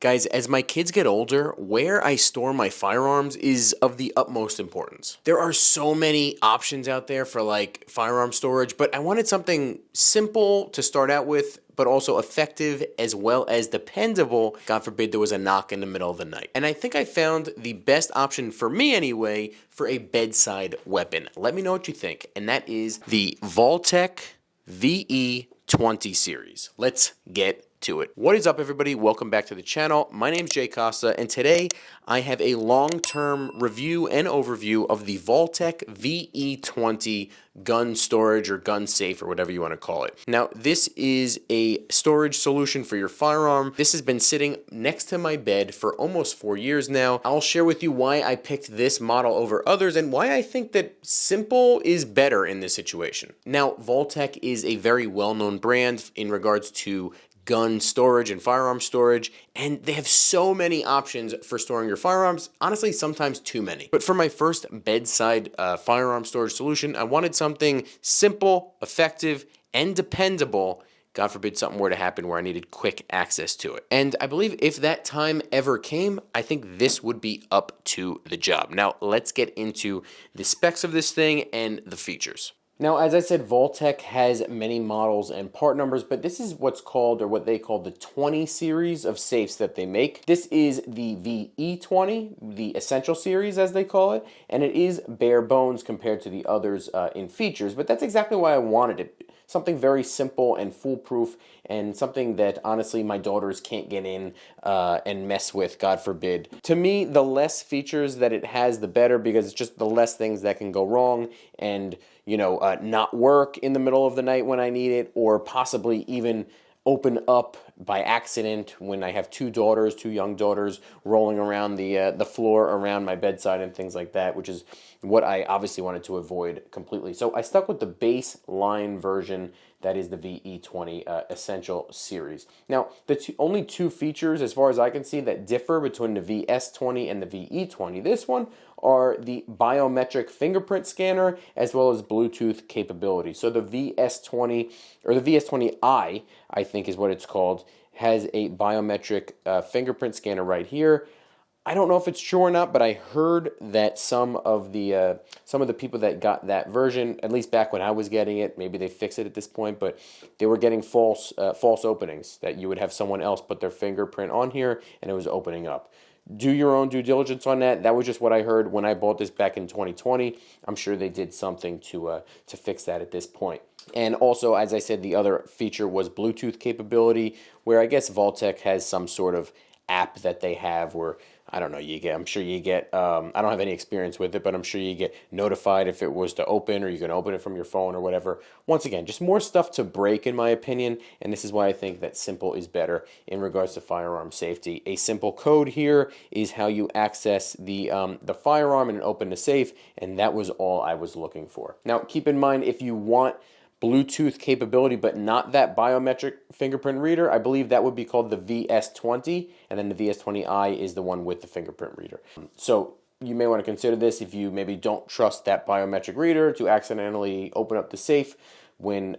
Guys, as my kids get older, where I store my firearms is of the utmost importance. There are so many options out there for like firearm storage, but I wanted something simple to start out with, but also effective as well as dependable. God forbid there was a knock in the middle of the night. And I think I found the best option for me anyway for a bedside weapon. Let me know what you think. And that is the Vaultek VE20 series. Let's get to it. What is up, everybody? Welcome back to the channel. My name's Jay Costa, and today I have a long-term review and overview of the Vaultek VE20 gun storage or gun safe or whatever you want to call it. Now, this is a storage solution for your firearm. This has been sitting next to my bed for almost 4 years now. I'll share with you why I picked this model over others and why I think that simple is better in this situation. Now, Vaultek is a very well-known brand in regards to gun storage and firearm storage, and they have so many options for storing your firearms, honestly sometimes too many. But for my first bedside firearm storage solution, I wanted something simple, effective, and dependable. God forbid something were to happen where I needed quick access to it. And I believe if that time ever came, I think this would be up to the job. Now let's get into the specs of this thing and the features. Now, as I said, Vaultek has many models and part numbers, but this is what's called, or what they call, the 20 series of safes that they make. This is the VE20, the Essential series as they call it, and it is bare bones compared to the others in features, but that's exactly why I wanted it. Something very simple and foolproof, and something that honestly my daughters can't get in and mess with, God forbid. To me, the less features that it has, the better, because it's just the less things that can go wrong and, you know, not work in the middle of the night when I need it, or possibly even open up by accident when I have two young daughters rolling around the floor around my bedside and things like that, which is what I obviously wanted to avoid completely. So I stuck with the baseline version, that is the VE20 Essential series. Now, the only two features, as far as I can see, that differ between the VS20 and the VE20, this one, are the biometric fingerprint scanner as well as Bluetooth capability. So the VS20, or the VS20i, I think is what it's called, has a biometric fingerprint scanner right here. I don't know if it's true or not, but I heard that some of the people that got that version, at least back when I was getting it, maybe they fixed it at this point, but they were getting false openings, that you would have someone else put their fingerprint on here and it was opening up. Do your own due diligence on that. That was just what I heard when I bought this back in 2020. I'm sure they did something to fix that at this point. And also, as I said, the other feature was Bluetooth capability, where I guess Vaultek has some sort of app that they have where, I don't know, I'm sure you get, I don't have any experience with it, but I'm sure you get notified if it was to open, or you can open it from your phone or whatever. Once again, just more stuff to break in my opinion, and this is why I think that simple is better in regards to firearm safety. A simple code here is how you access the firearm and open the safe, and that was all I was looking for. Now, keep in mind, if you want Bluetooth capability, but not that biometric fingerprint reader, I believe that would be called the VS20, and then the VS20i is the one with the fingerprint reader. So you may want to consider this if you maybe don't trust that biometric reader to accidentally open up the safe when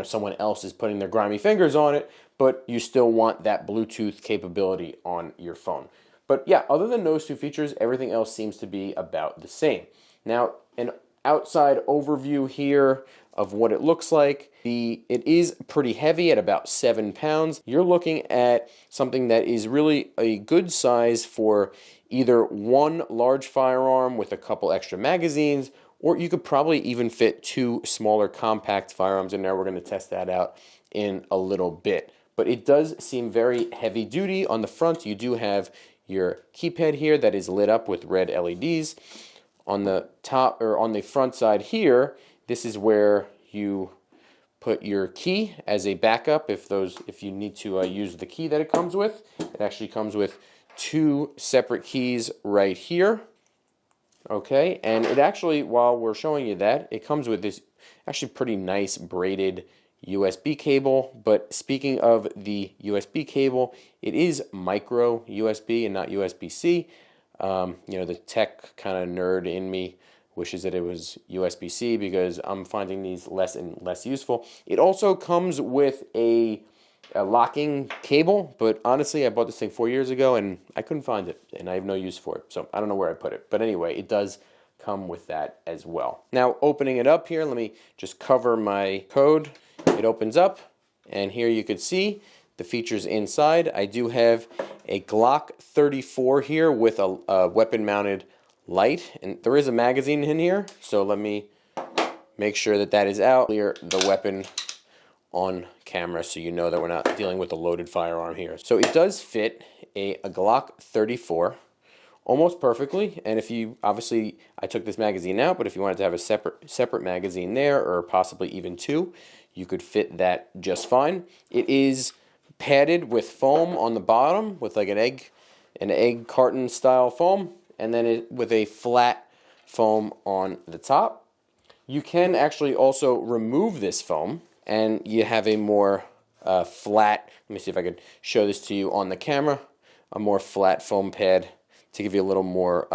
someone else is putting their grimy fingers on it, but you still want that Bluetooth capability on your phone. But yeah, other than those two features, everything else seems to be about the same. Now, an outside overview here of what it looks like. It is pretty heavy at about 7 pounds. You're looking at something that is really a good size for either one large firearm with a couple extra magazines, or you could probably even fit 2 smaller compact firearms in there. We're going to test that out in a little bit. But it does seem very heavy duty. On the front, you do have your keypad here that is lit up with red LEDs. On the top, or on the front side here, this is where you put your key as a backup if you need to use the key that it comes with. It actually comes with 2 separate keys right here. Okay, and it actually, while we're showing you that, it comes with this actually pretty nice braided USB cable. But speaking of the USB cable, it is micro USB and not USB-C. The tech kind of nerd in me wishes that it was USB-C, because I'm finding these less and less useful. It also comes with a a locking cable, but honestly, I bought this thing 4 years ago and I couldn't find it, and I have no use for it. So I don't know where I put it. But anyway, it does come with that as well. Now, opening it up here, let me just cover my code. It opens up, and here you can see the features inside. I do have a Glock 34 here with a weapon-mounted light, and there is a magazine in here, so let me make sure that that is out. Clear the weapon on camera so you know that we're not dealing with a loaded firearm here. So it does fit a Glock 34 almost perfectly, and if you, obviously I took this magazine out, but if you wanted to have a separate magazine there, or possibly even two, you could fit that just fine. It is padded with foam on the bottom with like an egg carton style foam, and then with a flat foam on the top. You can actually also remove this foam, and you have a more flat, let me see if I could show this to you on the camera, a more flat foam pad to give you a little more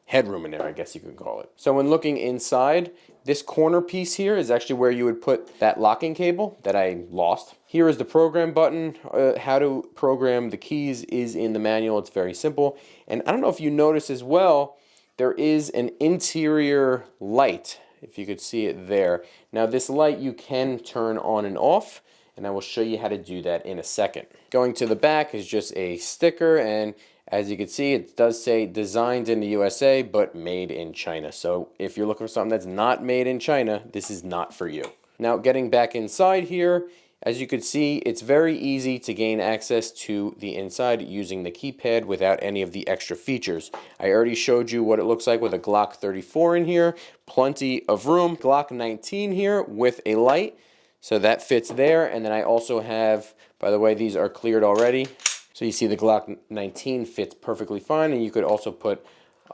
headroom in there, I guess you could call it. So when looking inside, this corner piece here is actually where you would put that locking cable that I lost. Here is the program button. How to program the keys is in the manual. It's very simple. And I don't know if you notice as well, there is an interior light, if you could see it there. Now this light you can turn on and off, and I will show you how to do that in a second. Going to the back is just a sticker, and as you can see, it does say designed in the USA, but made in China. So if you're looking for something that's not made in China, this is not for you. Now getting back inside here, as you can see, it's very easy to gain access to the inside using the keypad without any of the extra features. I already showed you what it looks like with a Glock 34 in here. Plenty of room. Glock 19 here with a light. So that fits there. And then I also have, by the way, these are cleared already. So you see the Glock 19 fits perfectly fine. And you could also put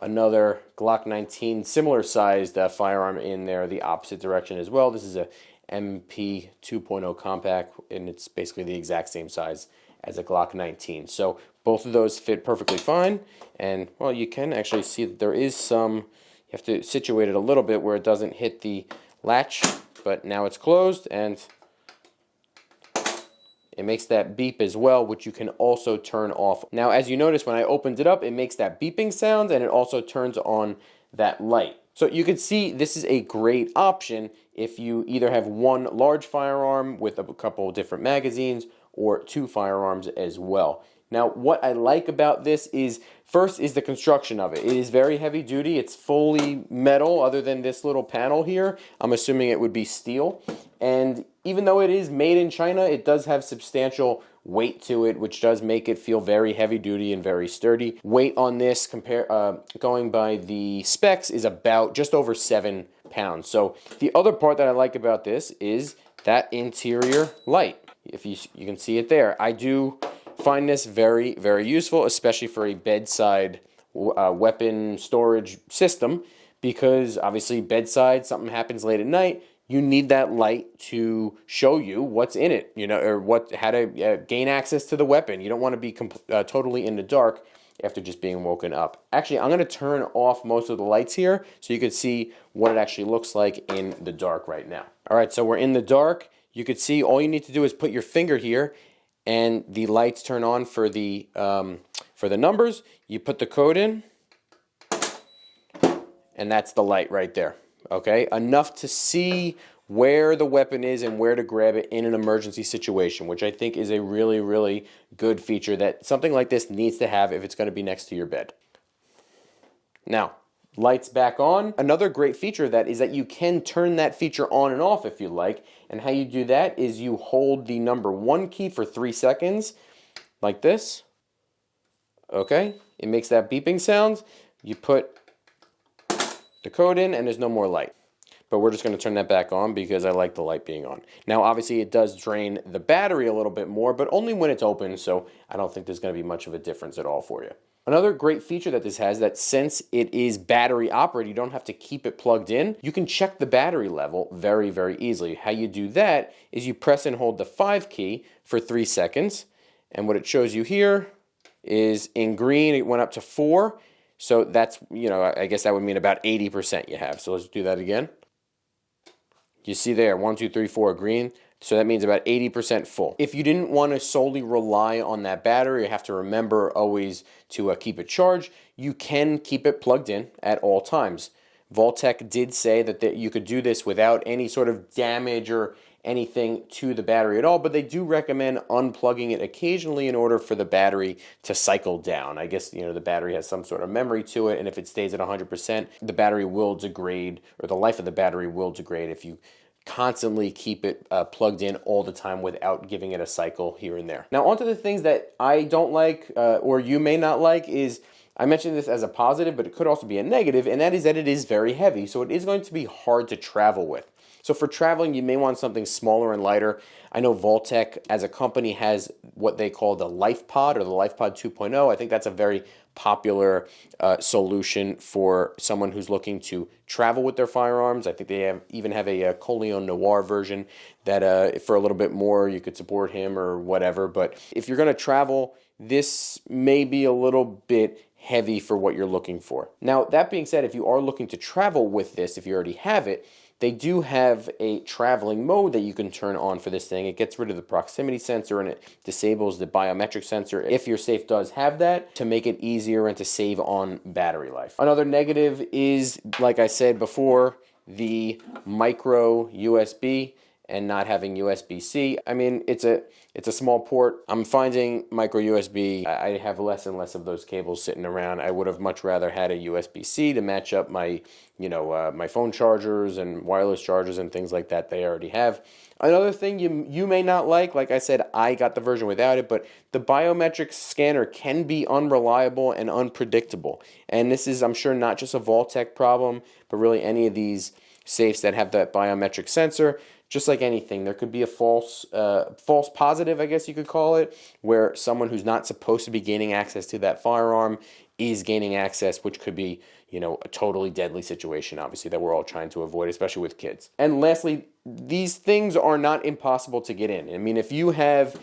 another Glock 19 similar sized firearm in there the opposite direction as well. This is a MP 2.0 compact, and it's basically the exact same size as a Glock 19. So both of those fit perfectly fine, and well, you can actually see that there is some, you have to situate it a little bit where it doesn't hit the latch, but now it's closed, and it makes that beep as well, which you can also turn off. Now, as you notice, when I opened it up, it makes that beeping sound, and it also turns on that light. So you can see this is a great option if you either have one large firearm with a couple different magazines or two firearms as well. Now, what I like about this is, first is the construction of it. It is very heavy duty. It's fully metal other than this little panel here. I'm assuming it would be steel. And even though it is made in China, it does have substantial weight to it, which does make it feel very heavy duty and very sturdy. Weight on this, going by the specs, is about just over 7 pounds. So the other part that I like about this is that interior light. If you can see it there, I do find this very, very useful, especially for a bedside weapon storage system, because obviously bedside, something happens late at night, you need that light to show you what's in it, you know, or how to gain access to the weapon. You don't want to be totally in the dark after just being woken up. Actually, I'm going to turn off most of the lights here so you can see what it actually looks like in the dark right now. All right, so we're in the dark. You can see all you need to do is put your finger here, and the lights turn on for the numbers. You put the code in, and that's the light right there. Okay, enough to see where the weapon is and where to grab it in an emergency situation, which I think is a really, really good feature that something like this needs to have if it's going to be next to your bed. Now, lights back on. Another great feature of that is that you can turn that feature on and off if you like, and how you do that is you hold the number 1 key for 3 seconds, like this. Okay, it makes that beeping sound. You put the code in, and there's no more light. But we're just going to turn that back on because I like the light being on. Now, obviously, it does drain the battery a little bit more, but only when it's open, so I don't think there's going to be much of a difference at all for you. Another great feature that this has, that since it is battery operated, you don't have to keep it plugged in. You can check the battery level very, very easily. How you do that is you press and hold the 5 key for 3 seconds, and what it shows you here is in green, it went up to 4. So that's, you know, I guess that would mean about 80% you have. So let's do that again. You see there, 1, 2, 3, 4, green So that means about 80% full. If you didn't want to solely rely on that battery, you have to remember always to keep it charged. You can keep it plugged in at all times. Vaultek did say that you could do this without any sort of damage or anything to the battery at all, but they do recommend unplugging it occasionally in order for the battery to cycle down. I guess, the battery has some sort of memory to it, and if it stays at 100%, the battery will degrade, or the life of the battery will degrade if you constantly keep it plugged in all the time without giving it a cycle here and there. Now, onto the things that I don't like, or you may not like, is I mentioned this as a positive, but it could also be a negative, and that is that it is very heavy, so it is going to be hard to travel with. So for traveling, you may want something smaller and lighter. I know Vaultek as a company has what they call the LifePod or the LifePod 2.0. I think that's a very popular solution for someone who's looking to travel with their firearms. I think they even have a Coleon Noir version that for a little bit more you could support him or whatever. But if you're going to travel, this may be a little bit heavy for what you're looking for. Now, that being said, if you are looking to travel with this, if you already have it, they do have a traveling mode that you can turn on for this thing. It gets rid of the proximity sensor and it disables the biometric sensor if your safe does have that, to make it easier and to save on battery life. Another negative is, like I said before, the micro USB and not having USB-C. I mean, it's a small port. I'm finding micro USB, I have less and less of those cables sitting around. I would have much rather had a USB-C to match up my, my phone chargers and wireless chargers and things like that they already have. Another thing you may not like I said, I got the version without it, but the biometric scanner can be unreliable and unpredictable. And this is, I'm sure, not just a Vaultek problem, but really any of these safes that have that biometric sensor. Just like anything, there could be a false positive, I guess you could call it, where someone who's not supposed to be gaining access to that firearm is gaining access, which could be, a totally deadly situation, obviously, that we're all trying to avoid, especially with kids. And lastly, these things are not impossible to get in. I mean, if you have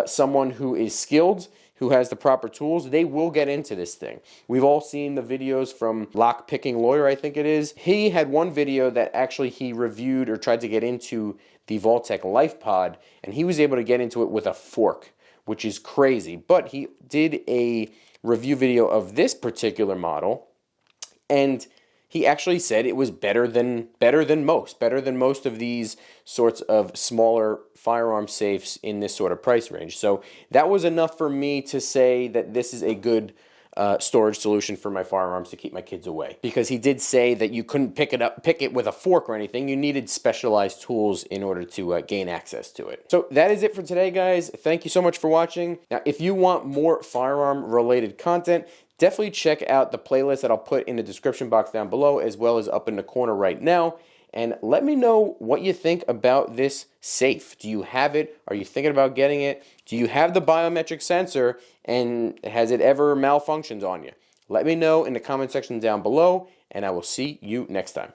someone who is skilled, who has the proper tools, they will get into this thing. We've all seen the videos from Lock Picking Lawyer, I think it is. He had one video that actually he reviewed or tried to get into the Vaultek LifePod, and he was able to get into it with a fork, which is crazy. But he did a review video of this particular model, and he actually said it was better than most of these sorts of smaller firearm safes in this sort of price range. So that was enough for me to say that this is a good storage solution for my firearms to keep my kids away. Because he did say that you couldn't pick it with a fork or anything. You needed specialized tools in order to gain access to it. So that is it for today, guys. Thank you so much for watching. Now, if you want more firearm-related content, definitely check out the playlist that I'll put in the description box down below, as well as up in the corner right now. And let me know what you think about this safe. Do you have it? Are you thinking about getting it? Do you have the biometric sensor, and has it ever malfunctioned on you? Let me know in the comment section down below, and I will see you next time.